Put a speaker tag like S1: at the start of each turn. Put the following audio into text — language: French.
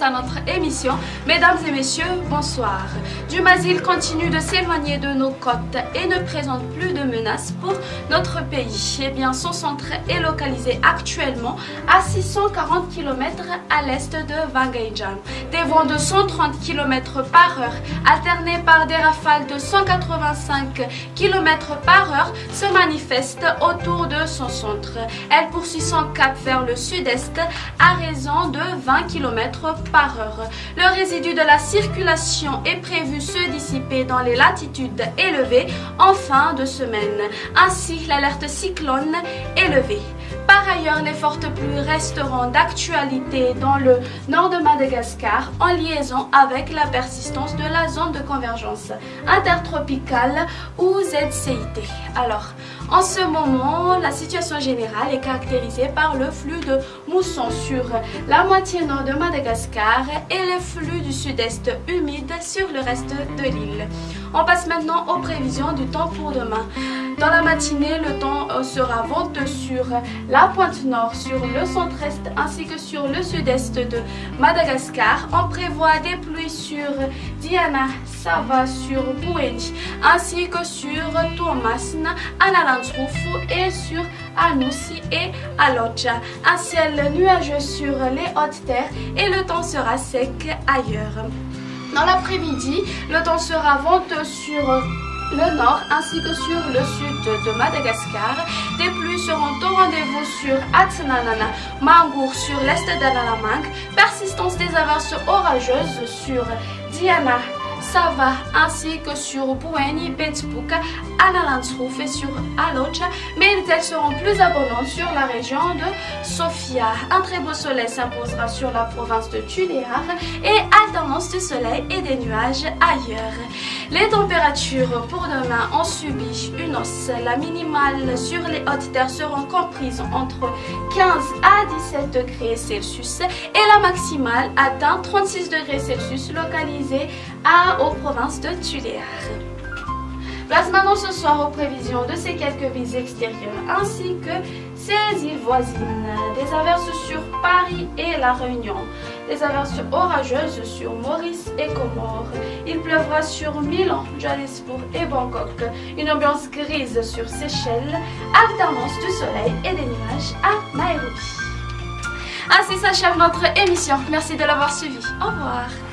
S1: commence à notre émission. Mesdames et messieurs, bonsoir. Dumasil continue de s'éloigner de nos côtes et ne présente plus de menaces pour notre pays. Eh bien, son centre est localisé actuellement à 640 km à l'est de Vangaijan. Des vents de 130 km par heure, alternés par des rafales de 185 km par heure, se manifestent autour de son centre. Elle poursuit son cap vers le sud-est à raison de 20 km par heure. Le résidu de la circulation est prévu se dissiper dans les latitudes élevées en fin de semaine. Ainsi, l'alerte cyclone est levée. Par ailleurs, les fortes pluies resteront d'actualité dans le nord de Madagascar en liaison avec la persistance de la zone de convergence intertropicale ou ZCIT. Alors, en ce moment, la situation générale est caractérisée par le flux de mousson sur la moitié nord de Madagascar et le flux du sud-est humide sur le reste de l'île. On passe maintenant aux prévisions du temps pour demain. Dans la matinée, le temps sera venteux sur la pointe nord, sur le centre-est ainsi que sur le sud-est de Madagascar. On prévoit des pluies sur Diana, Sava, sur Bouéni, ainsi que sur Tomasna, Analantrouf et sur Anoussi et Alocha. Un ciel nuageux sur les hautes terres et le temps sera sec ailleurs. Dans l'après-midi, le temps sera venteux sur le nord ainsi que sur le sud de Madagascar. Des pluies seront au rendez-vous sur Atsananana, Mangour sur l'est d'Analamangue, persistance des averses orageuses sur Diana, Sava ainsi que sur Bouéni, Betsbouk, Analantrouf et sur Alocha, mais elles seront plus abondantes sur la région de Sofia. Un très beau soleil s'imposera sur la province de Tuléar et alternance de soleil et des nuages ailleurs. Les températures pour demain ont subi une hausse. La minimale sur les hautes terres seront comprises entre 15 à 17 degrés Celsius et la maximale atteint 36 degrés Celsius localisée aux provinces de Tuléar. Place maintenant ce soir aux prévisions de ces quelques villes extérieures ainsi que ces îles voisines. Des averses sur Paris et La Réunion. Des averses orageuses sur Maurice et Comores. Il pleuvra sur Milan, Johannesburg et Bangkok. Une ambiance grise sur Seychelles. Alternance du soleil et des nuages à Nairobi. Ainsi s'achève notre émission. Merci de l'avoir suivi. Au revoir.